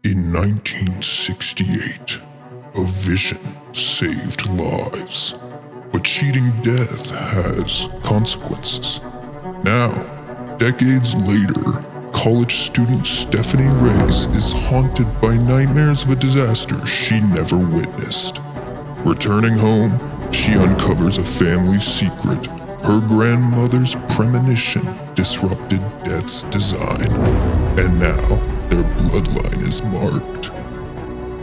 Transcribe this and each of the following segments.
In 1968, a vision saved lives, but cheating death has consequences. Now, decades later, college student Stephanie Reyes is haunted by nightmares of a disaster she never witnessed. Returning home, she uncovers a family secret. Her grandmother's premonition disrupted death's design, and now their bloodline is marked.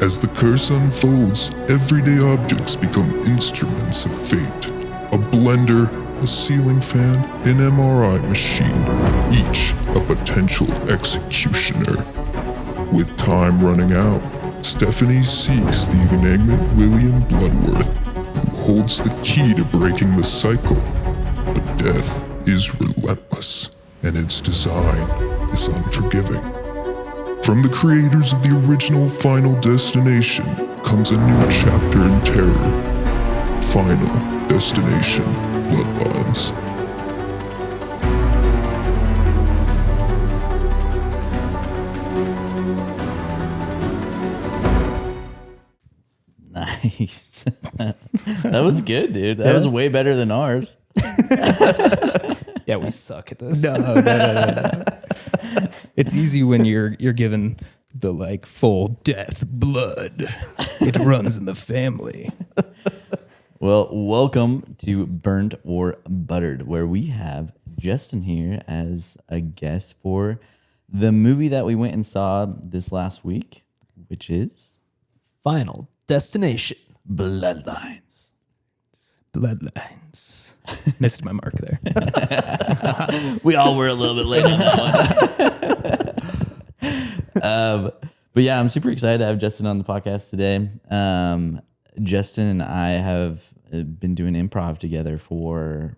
As the curse unfolds, everyday objects become instruments of fate. A blender, a ceiling fan, an MRI machine, each a potential executioner. With time running out, Stephanie seeks the enigmatic William Bloodworth, who holds the key to breaking the cycle. But death is relentless, and its design is unforgiving. From the creators of the original Final Destination comes a new chapter in terror. Final Destination Bloodlines. Nice. That was good, dude. That was way better than ours. Yeah, we suck at this. No. It's easy when you're given the like full death blood. It runs in the family. Well, welcome to Burnt or Buttered, where we have Justin here as a guest for the movie that we went and saw this last week, which is Final Destination. Bloodlines. Bloodlines. Missed my mark there. We all were a little bit late on that one. But yeah, I'm super excited to have Justin on the podcast today. Justin and I have been doing improv together for,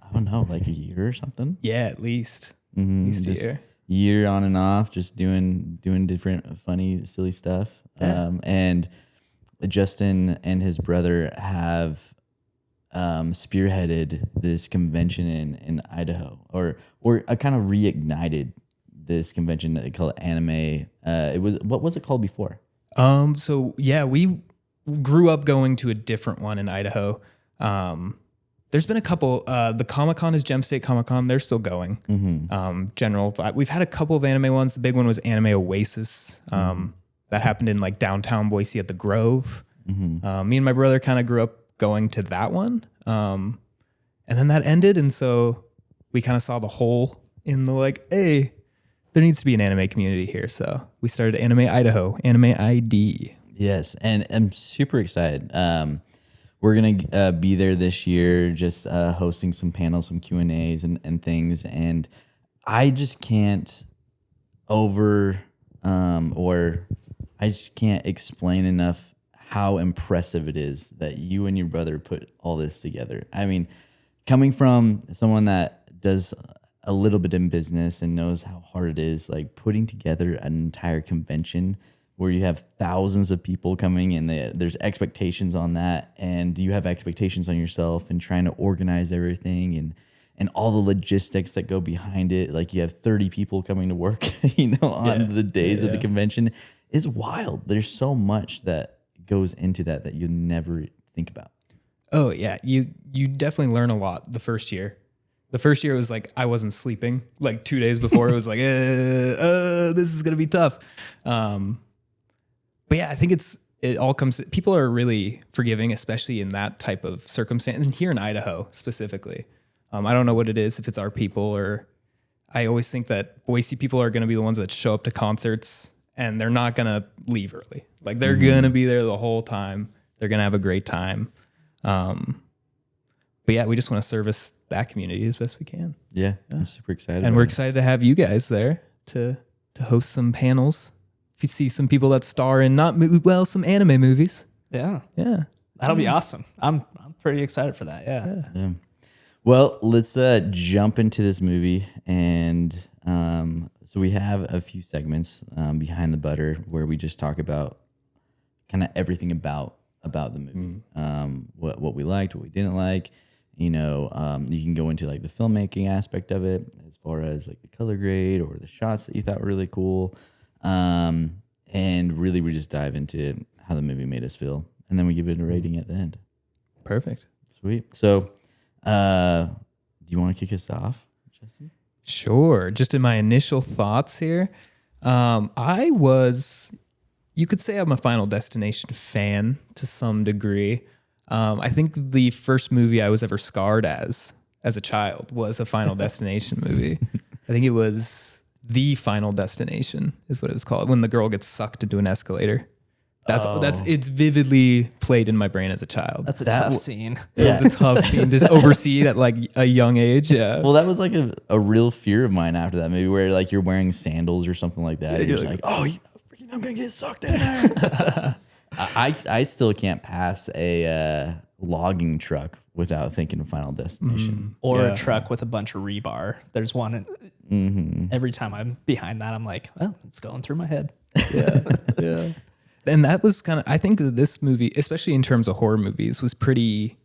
I don't know, like a year or something. Yeah, at least. Mm-hmm. At least a year. Year on and off, just doing different funny, silly stuff. Yeah. And Justin and his brother have spearheaded this convention in Idaho, or I kind of reignited this convention called Anime. What was it called before? So yeah, we grew up going to a different one in Idaho. There's been a couple. The Comic-Con is Gem State Comic-Con. They're still going. Mm-hmm. We've had a couple of anime ones. The big one was Anime Oasis. That happened in like downtown Boise at the Grove. Mm-hmm. Me and my brother kind of grew up going to that one. And then that ended. And so we kind of saw the hole in the like, hey, there needs to be an anime community here. So we started Anime Idaho, Anime ID. Yes. And I'm super excited. We're going to be there this year, just hosting some panels, some Q&As and things. And I just can't I just can't explain enough how impressive it is that you and your brother put all this together. I mean, coming from someone that does a little bit in business and knows how hard it is, like putting together an entire convention where you have thousands of people coming and there's expectations on that, and you have expectations on yourself and trying to organize everything and all the logistics that go behind it. Like you have 30 people coming to work, on the days of the convention is wild. There's so much that goes into that you never think about. Oh yeah. You definitely learn a lot the first year. The first year was like, I wasn't sleeping like 2 days before. It was like, this is going to be tough. But yeah, I think it all comes, people are really forgiving, especially in that type of circumstance. And here in Idaho specifically, I don't know what it is, if it's our people, or I always think that Boise people are going to be the ones that show up to concerts and they're not going to leave early. Like they're going to be there the whole time. They're going to have a great time. But yeah, we just want to service that community as best we can. Yeah. I'm super excited. And we're excited to have you guys there to host some panels. If you see some people that star in some anime movies. Yeah. Yeah. That'll be awesome. I'm pretty excited for that. Yeah. Well, let's jump into this movie. And so we have a few segments behind the butter where we just talk about kind of everything about the movie, what we liked, what we didn't like. You can go into like the filmmaking aspect of it, as far as like the color grade or the shots that you thought were really cool. And And really, we just dive into how the movie made us feel. And then we give it a rating at the end. Perfect. Sweet. So, do you want to kick us off, Jesse? Sure. Just in my initial thoughts here, you could say I'm a Final Destination fan to some degree. I think the first movie I was ever scarred as a child was a Final Destination movie. I think it was The Final Destination is what it was called, when the girl gets sucked into an escalator. It's vividly played in my brain as a child. That's a tough scene. It was a tough scene to oversee at like a young age. Yeah. Well, that was like a real fear of mine after that movie, where like you're wearing sandals or something like that. You're just like, oh, I'm gonna get sucked in there. I still can't pass a logging truck without thinking of Final Destination. Or a truck with a bunch of rebar. There's one. Every time I'm behind that, I'm like, well, it's going through my head. Yeah. And that was I think that this movie, especially in terms of horror movies, was pretty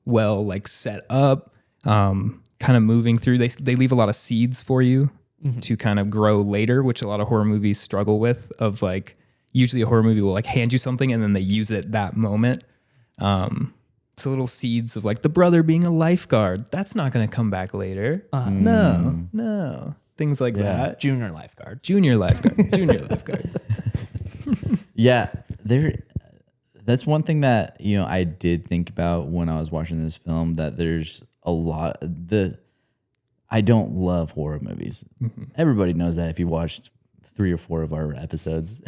well like set up, kind of moving through. They leave a lot of seeds for you to kind of grow later, which a lot of horror movies struggle with, of like, usually a horror movie will like hand you something and then they use it that moment. So little seeds of like the brother being a lifeguard. That's not going to come back later. No. Things like that. Junior lifeguard. Junior lifeguard. Yeah, that's one thing that, I did think about when I was watching this film, that there's a lot I don't love horror movies. Everybody knows that if you watched 3 or 4 of our episodes,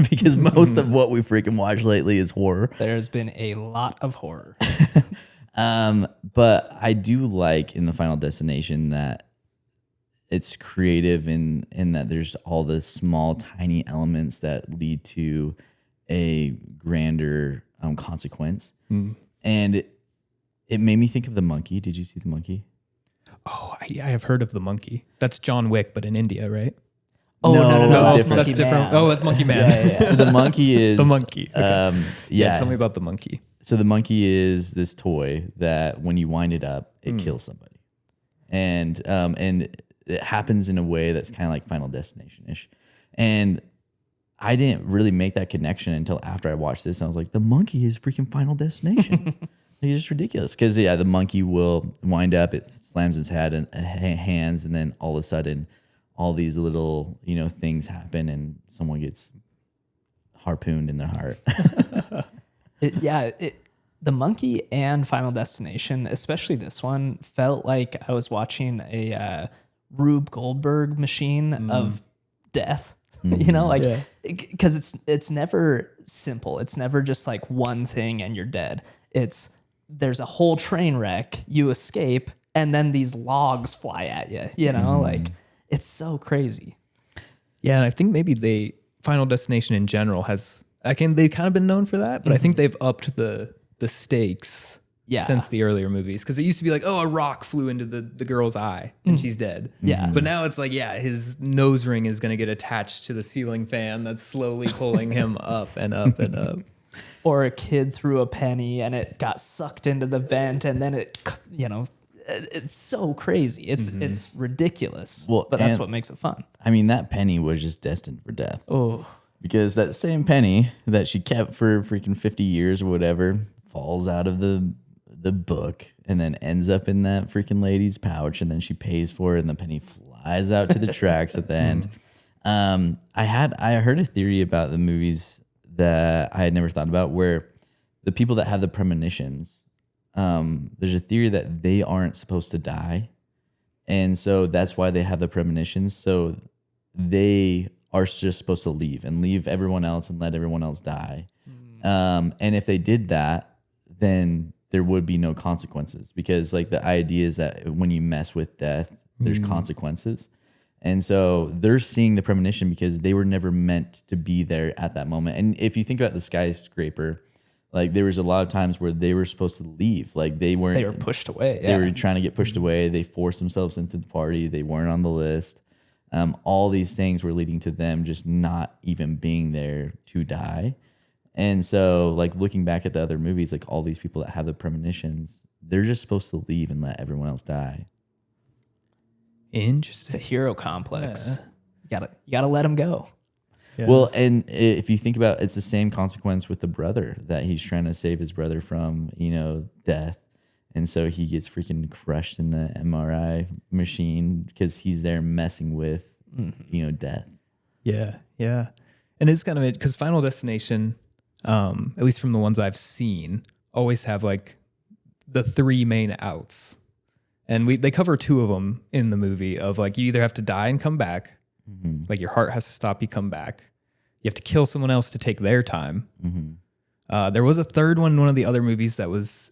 because most of what we freaking watched lately is horror. There's been a lot of horror. But I do like in the Final Destination that it's creative in that there's all the small, tiny elements that lead to a grander consequence. And it made me think of The Monkey. Did you see The Monkey? Oh, I have heard of The Monkey. That's John Wick, but in India, right? Oh, no. That's different. Oh, that's Monkey Man. Yeah. So The Monkey is... The Monkey. Okay. Yeah. Tell me about The Monkey. So The Monkey is this toy that when you wind it up, it kills somebody. And it happens in a way that's kind of like Final Destination-ish. And I didn't really make that connection until after I watched this. I was like, The Monkey is freaking Final Destination. It's just ridiculous. Because, the monkey will wind up, it slams its head and hands, and then all of a sudden, all these little, things happen, and someone gets harpooned in their heart. The Monkey and Final Destination, especially this one, felt like I was watching a Rube Goldberg machine of death. Because it's never simple. It's never just like one thing and you're dead. There's a whole train wreck, you escape, and then these logs fly at you. Like, it's so crazy. Yeah, and I think maybe Final Destination in general they've kind of been known for that, but I think they've upped the stakes since the earlier movies. Because it used to be like, oh, a rock flew into the girl's eye and she's dead. Yeah. But now it's like, his nose ring is going to get attached to the ceiling fan that's slowly pulling him up and up and up. Or a kid threw a penny and it got sucked into the vent, and then it's so crazy. It's ridiculous. Well, but that's what makes it fun. I mean, that penny was just destined for death. Oh, because that same penny that she kept for freaking 50 years or whatever falls out of the book and then ends up in that freaking lady's pouch, and then she pays for it, and the penny flies out to the tracks at the end. I heard a theory about the movies that I had never thought about, where the people that have the premonitions, there's a theory that they aren't supposed to die. And so that's why they have the premonitions. So they are just supposed to leave everyone else and let everyone else die. And if they did that, then there would be no consequences, because like the idea is that when you mess with death, there's consequences. And so they're seeing the premonition because they were never meant to be there at that moment. And if you think about the skyscraper, like there was a lot of times where they were supposed to leave. Like they were pushed away. They were trying to get pushed away. They forced themselves into the party. They weren't on the list. All these things were leading to them just not even being there to die. And so like looking back at the other movies, like all these people that have the premonitions, they're just supposed to leave and let everyone else die. It's Interesting. a hero complex. You gotta let him go. Well, and if you think about, it's the same consequence with the brother, that he's trying to save his brother from, death. And so he gets freaking crushed in the MRI machine because he's there messing with, death. Yeah. Yeah. And it's kind of it, because Final Destination, at least from the ones I've seen, always have like the 3 main outs. And they cover 2 of them in the movie, of like, you either have to die and come back, like your heart has to stop, you come back. You have to kill someone else to take their time. There was a third one in one of the other movies that was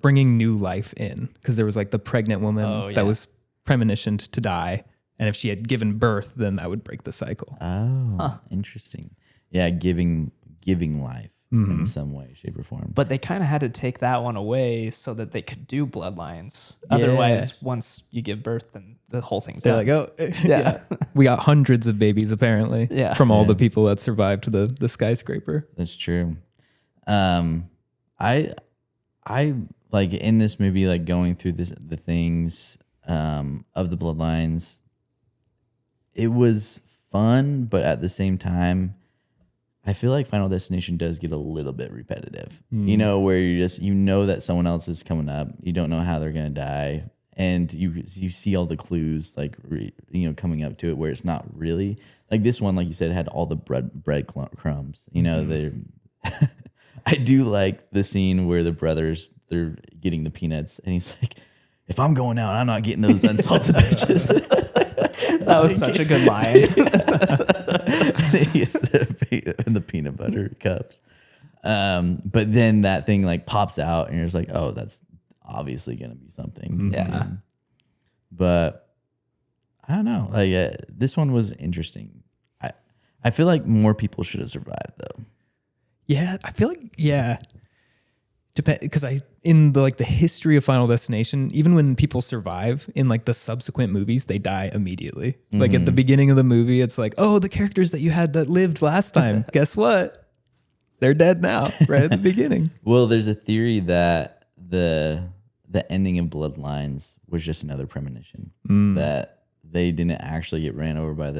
bringing new life in, because there was like the pregnant woman that was premonitioned to die. And if she had given birth, then that would break the cycle. Oh, interesting. Yeah, giving life in some way, shape, or form. But they kind of had to take that one away so that they could do Bloodlines. Otherwise, once you give birth, then the whole thing's They're done. like, yeah. We got hundreds of babies apparently from all the people that survived the skyscraper. That's true. I like in this movie, like going through the things of the Bloodlines, it was fun, but at the same time, I feel like Final Destination does get a little bit repetitive, where you that someone else is coming up. You don't know how they're going to die. And you see all the clues, like, coming up to it, where it's not really like this one, like you said, had all the bread crumbs, they're, I do like the scene where the brothers, they're getting the peanuts, and he's like, if I'm going out, I'm not getting those unsalted bitches. That was such a good line. And he gets the peanut butter cups. But then that thing like pops out, and you're just like, oh, that's obviously going to be something. Yeah. But I don't know. Like this one was interesting. I feel like more people should have survived though. Yeah, I feel like because in the history of Final Destination, even when people survive in like the subsequent movies, they die immediately. Like at the beginning of the movie, it's like, oh, the characters that you had that lived last time, guess what? They're dead now, right at the beginning. Well, there's a theory that the ending of Bloodlines was just another premonition, that they didn't actually get ran over by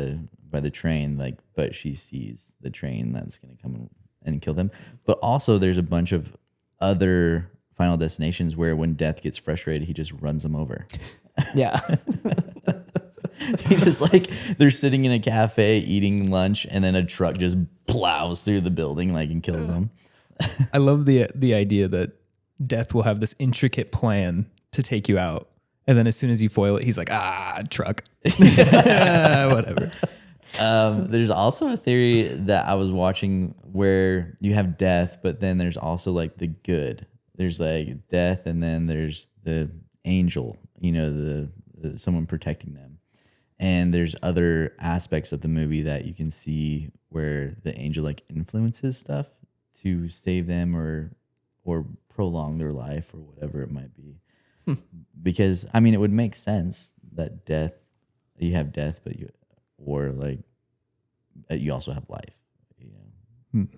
the train, but she sees the train that's going to come and kill them. But also there's a bunch of other Final Destinations where when Death gets frustrated, he just runs them over. Yeah. He just they're sitting in a cafe eating lunch, and then a truck just plows through the building and kills them. I love the idea that Death will have this intricate plan to take you out, and then as soon as you foil it, he's like, truck. Whatever. There's also a theory that I was watching where you have Death, but then there's also the good. There's Death, and then there's the angel, the someone protecting them. And there's other aspects of the movie that you can see where the angel influences stuff to save them or prolong their life or whatever it might be. Because it would make sense that you have death, but you also have life,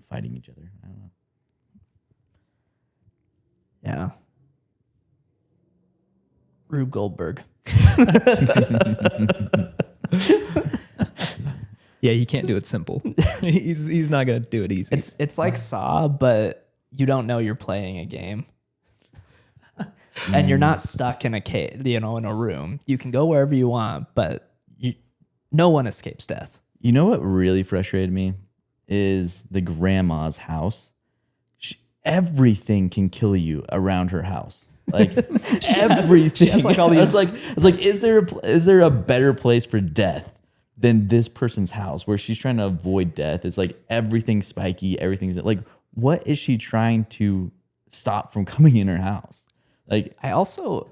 fighting each other. I don't know. Yeah. Rube Goldberg. Yeah, he can't do it simple. He's not gonna do it easy. It's like Saw, but you don't know you're playing a game. And you're not stuck in a cave, in a room. You can go wherever you want, but no one escapes death. You know what really frustrated me is the grandma's house. Everything can kill you around her house. Everything. She has all these. I was like, is there a better place for death than this person's house where she's trying to avoid death? It's everything's spiky. Everything's what is she trying to stop from coming in her house? I also,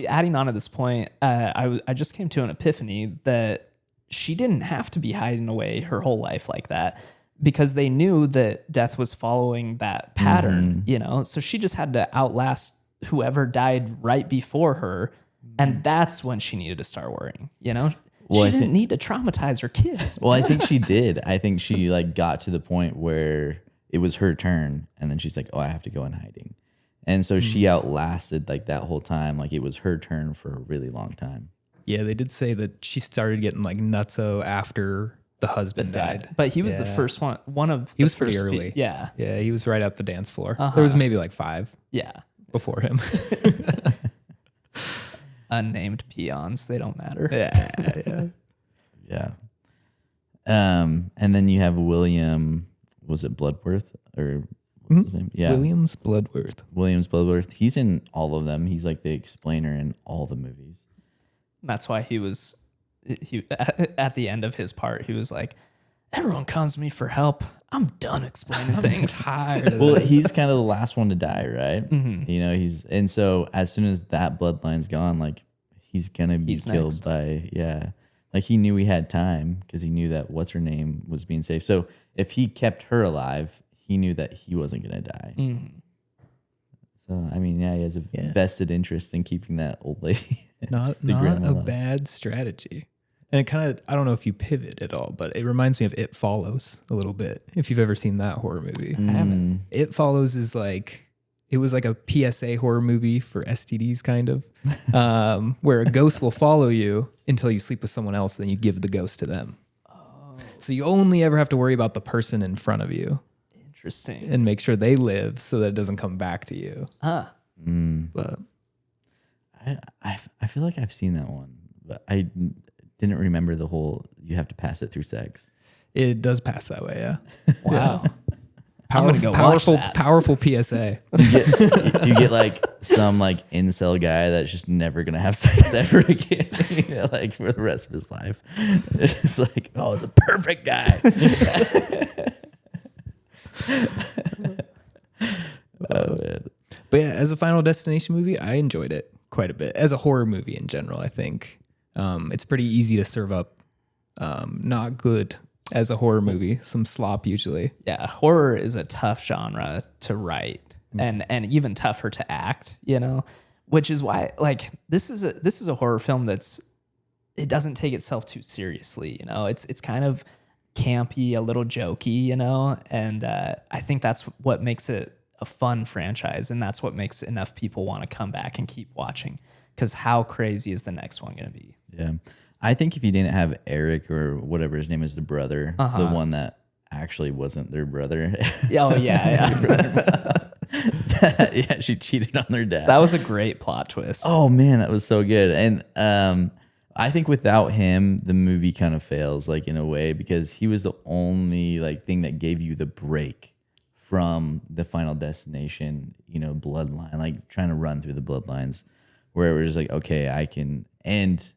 adding on to this point, I just came to an epiphany that she didn't have to be hiding away her whole life like that, because they knew that death was following that pattern, so she just had to outlast whoever died right before her. And that's when she needed to start worrying, Well, she didn't need to traumatize her kids. Well, I think she did. I think she got to the point where it was her turn, and then she's like, oh, I have to go in hiding. And so she outlasted that whole time. It was her turn for a really long time. Yeah, they did say that she started getting nutso after the husband died. But he was the Yeah. first one of He the was pretty first early. Yeah. Yeah, he was right out the dance floor. There was maybe like 5 Yeah. before him. Unnamed peons. They don't matter. yeah. Yeah. And then you have William, was it Bloodworth or what's his name? Yeah. Williams Bloodworth. Williams Bloodworth. He's in all of them. He's like the explainer in all the movies. That's why he at the end of his part, he was like, everyone comes to me for help. I'm done explaining things. Tired of Well, this. he's kind of the last one to die, right? Mm-hmm. You know, and so as soon as that bloodline's gone, like he's gonna be killed next. by, like he knew he had time because he knew that what's her name was being saved. So if he kept her alive, he knew that he wasn't gonna die. Mm-hmm. So I mean, yeah, he has a vested interest in keeping that old lady. Not grandma a alive. bad strategy. And it kind of, I don't know if you pivot at all, but it reminds me of It Follows a little bit. If you've ever seen that horror movie. I haven't. It Follows is like, it was like a PSA horror movie for STDs kind of, where a ghost will follow you until you sleep with someone else, then you give the ghost to them. So you only ever have to worry about the person in front of you Interesting. and make sure they live so that it doesn't come back to you. Huh. But I feel like I've seen that one, but I didn't remember the whole. You have to pass it through sex. it does pass that way, yeah. Wow. I'm gonna go watch that. Powerful PSA. You get like some like incel guy that's just never gonna have sex ever again, you know, like for the rest of his life. It's like, oh, it's a perfect guy. Oh, man. But yeah, as a Final Destination movie, I enjoyed it quite a bit. As a horror movie in general, I think it's pretty easy to serve up not good as a horror movie, some slop usually. Yeah, horror is a tough genre to write and even tougher to act, you know, which is why like this is a horror film it doesn't take itself too seriously, you know. It's kind of campy, a little jokey, you know, and I think that's what makes it a fun franchise, and that's what makes enough people want to come back and keep watching, because how crazy is the next one going to be? Yeah. I think if you didn't have Eric or whatever his name is, the brother, the one that actually wasn't their brother. Oh yeah. Yeah, she cheated on their dad. That was a great plot twist. Oh man, that was so good. And I think without him, the movie kind of fails, like in a way, because he was the only like thing that gave you the break from the Final Destination, you know, bloodline, like trying to run through the bloodlines, where it was just like, okay, I can, and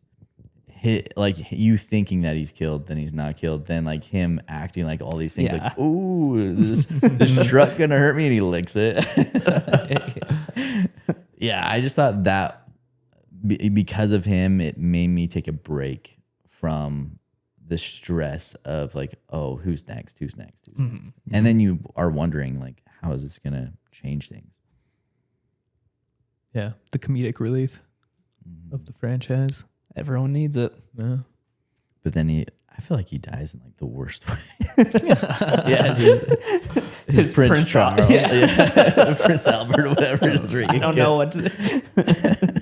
hit like you thinking that he's killed, then he's not killed, then like him acting like all these things, like, ooh, this truck gonna hurt me, and he licks it. Yeah, I just thought that because of him, it made me take a break from the stress of like, oh, who's next? And then you are wondering like, how is this gonna change things? Yeah, the comedic relief of the franchise. Everyone needs it. Yeah. But then I feel like he dies in like the worst way. Yeah, his Prince Charles, Prince Albert, or whatever it is. I don't know what to.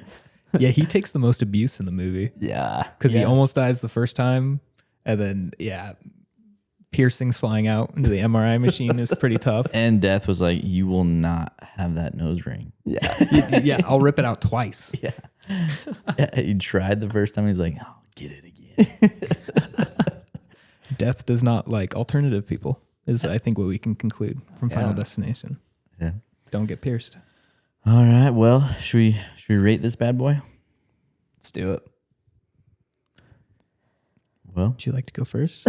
Yeah, he takes the most abuse in the movie Yeah, because he almost dies the first time, and then piercings flying out into the MRI machine is pretty tough. And Death was like, "You will not have that nose ring." Yeah, I'll rip it out twice. Yeah, he tried the first time. He's like, "Oh, get it again." Death does not like alternative people, is I think what we can conclude from Final Destination. Yeah. Don't get pierced. All right. Well, should we rate this bad boy? let's do it. Well, Would you like to go first?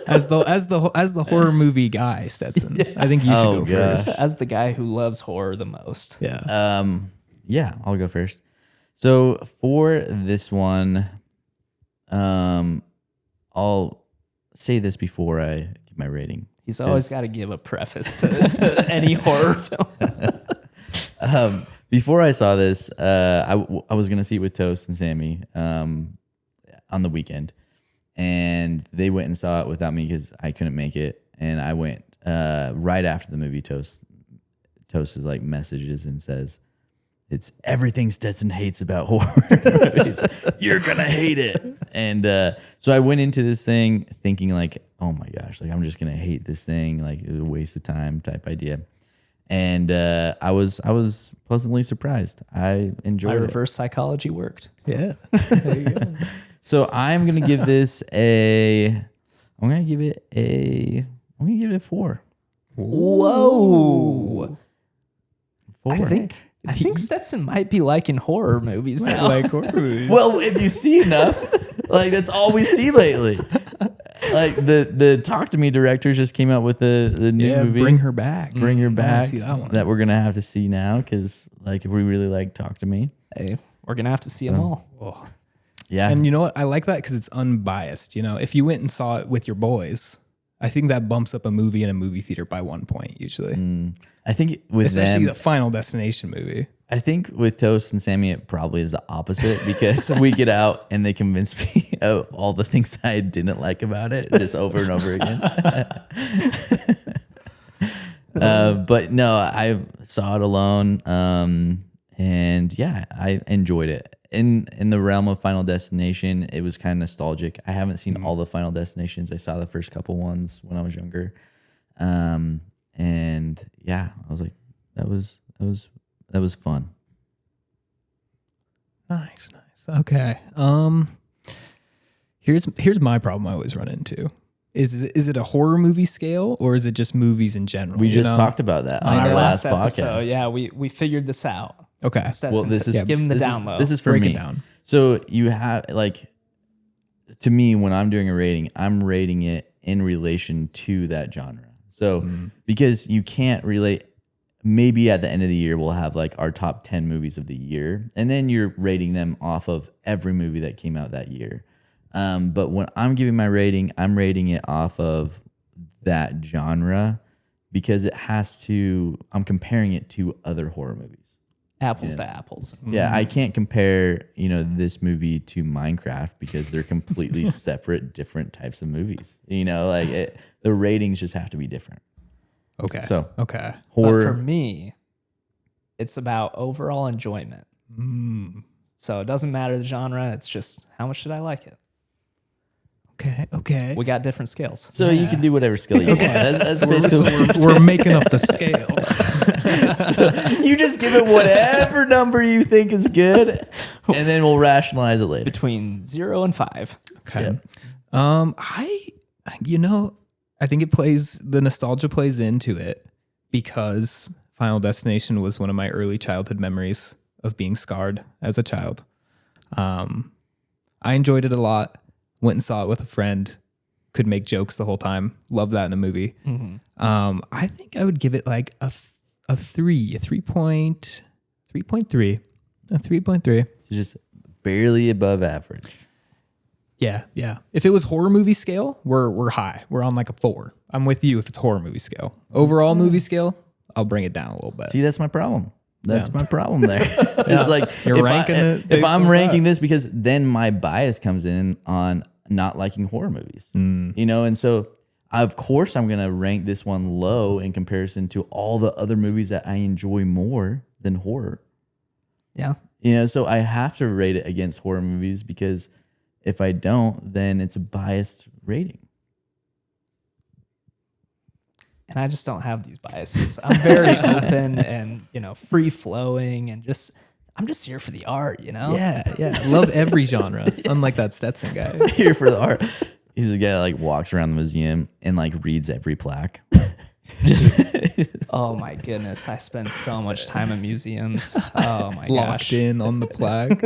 as the horror movie guy, Stetson. I think you should go first. As the guy who loves horror the most. Yeah. yeah, I'll go first. So for this one, I'll say this before I give my rating. He's always got to give a preface to any horror film. Before I saw this, I was going to see it with Toast and Sammy on the weekend. And they went and saw it without me because I couldn't make it. And I went right after the movie. Toast is like messages and says, it's everything Stetson hates about horror movies. You're gonna hate it. And so I went into this thing thinking like, oh my gosh, like I'm just gonna hate this thing, like it was a waste of time type idea. And I was pleasantly surprised. I enjoyed My it. reverse psychology worked. Yeah. There you go. So I'm gonna give this a 4. Whoa. 4. I think Stetson might be liking horror movies now. Like horror movies. Well, if you see enough, like that's all we see lately. Like the Talk to Me directors just came out with the new movie. Bring Her Back. Bring Her Back. see that one. That we're gonna have to see now because like if we really like Talk to Me, Hey, we're gonna have to see them all. Oh. yeah. And you know what? I like that because it's unbiased. You know, if you went and saw it with your boys, I think that bumps up a movie in a movie theater by 1 point usually. I think with Especially them, the Final Destination movie. I think with Toast and Sammy, it probably is the opposite because we get out and they convince me of all the things that I didn't like about it just over and over again. But no, I saw it alone. And yeah, I enjoyed it. In the realm of Final Destination, it was kind of nostalgic. I haven't seen all the Final Destinations. I saw the first couple ones when I was younger. And yeah, I was like, that was fun. Nice. Okay. Here's my problem I always run into. Is it a horror movie scale or is it just movies in general? We just talked about that on our last podcast. Yeah, we figured this out. Okay. Stetson Well, this is give him the this down is- low. This is for Break it me. down. So you have like, to me, when I'm doing a rating, I'm rating it in relation to that genre. So because you can't relate, maybe at the end of the year we'll have like our top 10 movies of the year, and then you're rating them off of every movie that came out that year. But when I'm giving my rating, I'm rating it off of that genre because I'm comparing it to other horror movies. apples to apples. Yeah, I can't compare, this movie to Minecraft because they're completely separate, different types of movies. The ratings just have to be different. Okay. So, okay. horror. But for me, it's about overall enjoyment. So it doesn't matter the genre. It's just how much did I like it? Okay. We got different scales. So you can do whatever skill you want. That's basically We're making up the scale. you just give it whatever number you think is good, and then we'll rationalize it later. Between 0 and 5. Okay. I think the nostalgia plays into it because Final Destination was one of my early childhood memories of being scarred as a child. I enjoyed it a lot. Went and saw it with a friend. Could make jokes the whole time. Love that in a movie. I think I would give it like a 3.3. A 3.3. It's just barely above average. Yeah. If it was horror movie scale, we're high. We're on like a 4. I'm with you if it's horror movie scale. Overall movie scale, I'll bring it down a little bit. See, that's my problem. That's my problem there. It's like You're ranking it if based I'm on ranking that. this, because then my bias comes in on not liking horror movies, and so of course I'm going to rank this one low in comparison to all the other movies that I enjoy more than horror. Yeah. So I have to rate it against horror movies because if I don't, then it's a biased rating. And I just don't have these biases. I'm very open and, free flowing and I'm just here for the art, Yeah. Love every genre. Unlike that Stetson guy. Here for the art. He's the guy that like walks around the museum and like reads every plaque. Oh my goodness. I spend so much time in museums. Oh my Locked gosh. in on the plaque.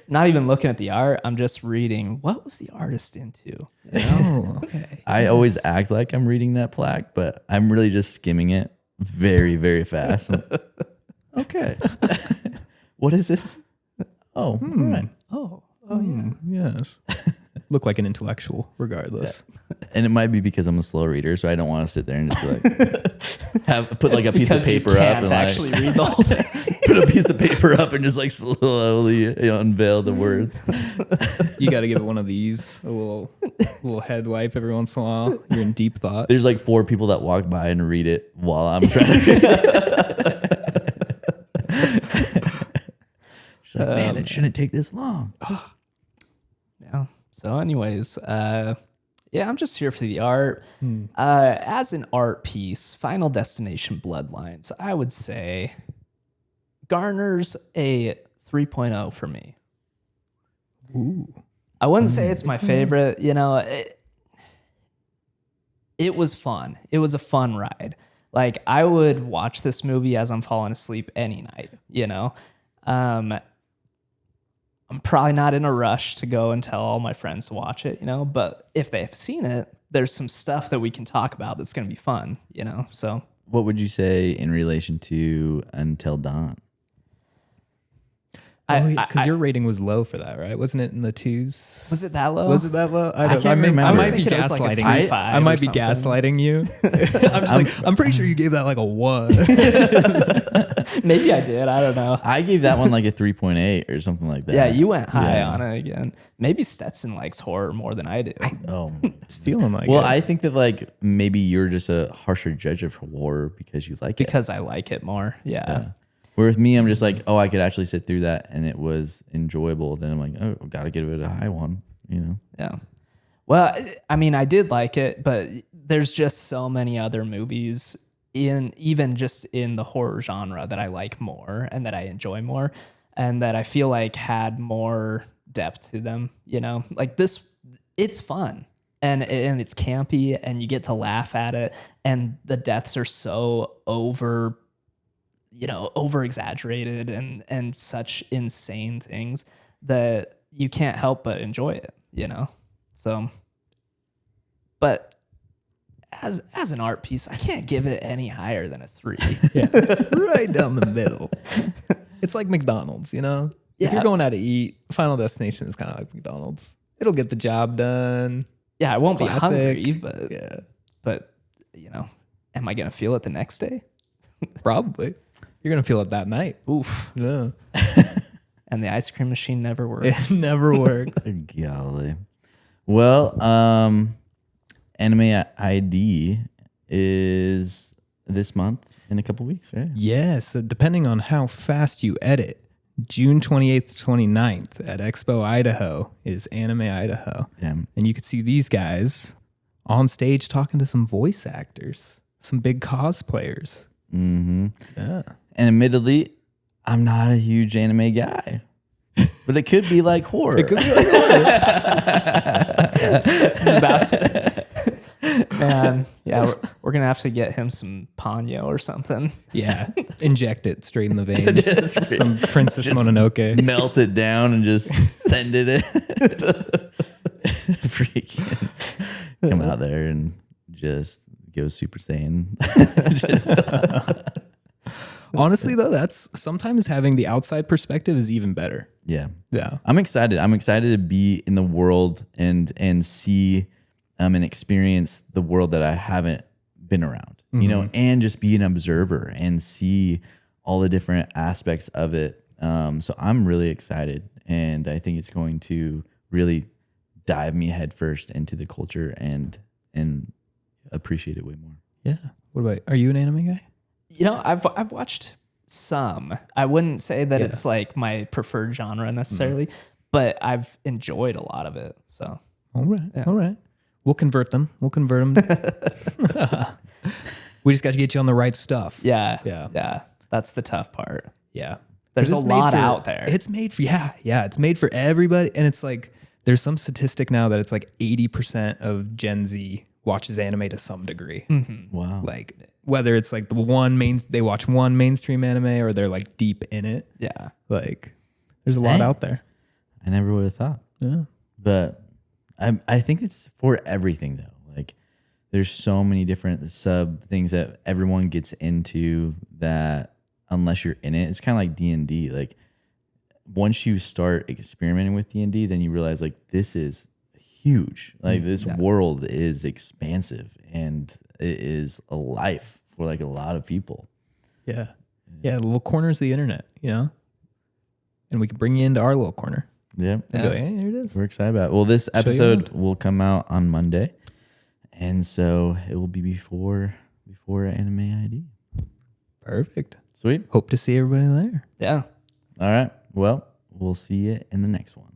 Not even looking at the art. I'm just reading what was the artist into? Oh, okay. I always act like I'm reading that plaque, but I'm really just skimming it very, very fast. Okay. What is this? Oh, all right. Oh yeah. Yes. Look like an intellectual, regardless. And it might be because I'm a slow reader, so I don't want to sit there and just be like put like It's a piece of because you paper up can't and actually read the whole thing. put a piece of paper up and just like slowly unveil the words. You got to give it one of these, a little head wipe every once in a while. You're in deep thought. There's like 4 people that walk by and read it while I'm trying to read it. She's like, man, it shouldn't take this long. Yeah. So anyways, yeah, I'm just here for the art. As an art piece, Final Destination Bloodlines, I would say garners a 3.0 for me. Ooh. I wouldn't say it's my favorite. You know, it was fun. It was a fun ride. Like, I would watch this movie as I'm falling asleep any night, you know? I'm probably not in a rush to go and tell all my friends to watch it, you know? But if they've seen it, there's some stuff that we can talk about that's going to be fun, you know? So, What would you say in relation to Until Dawn? Because your rating was low for that, right? Wasn't it in the 2s? was it that low? Was it that low? I can't remember. I I might was be thinking it was like a gaslighting. 3.5 I might be or something. gaslighting you. I'm pretty sure you gave that like a 1. Maybe I did. I don't know. I gave that one like a 3.8 or something like that. Yeah, you went high Yeah. on it again. Maybe Stetson likes horror more than I do. Oh, It's feeling like well, it. I think that like maybe you're just a harsher judge of horror because you like it. because I like it more. Yeah. Where with me, I'm just like, oh, I could actually sit through that and it was enjoyable. Then I'm like, oh, gotta give it a high one, you know? Yeah. Well, I mean, I did like it, but there's just so many other movies even just in the horror genre that I like more and that I enjoy more and that I feel like had more depth to them, you know? Like this, it's fun and it's campy and you get to laugh at it and the deaths are so over exaggerated and such insane things that you can't help but enjoy it, you know? So, but as an art piece, I can't give it any higher than a 3. Yeah, right down the middle. It's like McDonald's, you know? If Yeah. you're going out to eat, Final Destination is kind of like McDonald's. It'll get the job done. Yeah, I won't be classic. hungry, but Yeah, but you know, am I gonna feel it the next day? probably. You're going to feel it that night. Oof. Yeah. And the ice cream machine never works. It never worked. Golly. Well, Anime ID is this month in a couple weeks, right? Yes, depending on how fast you edit. June 28th to 29th at Expo Idaho is Anime Idaho. Yeah. And you could see these guys on stage talking to some voice actors, some big cosplayers. Mm-hmm. Yeah. And admittedly, I'm not a huge anime guy, but it could be like horror. It could be like horror. It's about to. Man, yeah, we're gonna have to get him some Ponyo or something. Yeah. Inject it straight in the veins. Some Princess Mononoke. Melt it down and just send it in. Freaking come out there and just go Super Saiyan. Honestly, though, that's sometimes having the outside perspective is even better. Yeah. Yeah. I'm excited. I'm excited to be in the world and see and experience the world that I haven't been around, you know, and just be an observer and see all the different aspects of it. So I'm really excited, and I think it's going to really dive me headfirst into the culture and appreciate it way more. Yeah. What about, are you an anime guy? You know, I've watched some. I wouldn't say that it's like my preferred genre necessarily, but I've enjoyed a lot of it. So All right. Yeah. All right. We'll convert them. We just got to get you on the right stuff. yeah. That's the tough part. Yeah. There's 'Cause a it's made lot for- out there. It's made for, it's made for everybody. And it's like, there's some statistic now that it's like 80% of Gen Z watches anime to some degree. Wow. Like whether it's like they watch one mainstream anime or they're like deep in it. Yeah. Like there's a lot Hey. out there. I never would have thought. Yeah. But I think it's for everything though. Like there's so many different sub things that everyone gets into that unless you're in it, it's kind of like D&D. Like once you start experimenting with D&D, then you realize like this is huge. Like this world is expansive and it is a life for like a lot of people. Yeah. Yeah. Little corners of the internet, you know? And we can bring you into our little corner. Yeah. Be like, hey, here it is. We're excited about it. Well, this you episode around. will come out on Monday. And so it will be before Anime ID. Perfect. Sweet. Hope to see everybody there. Yeah. All right. Well, we'll see you in the next one.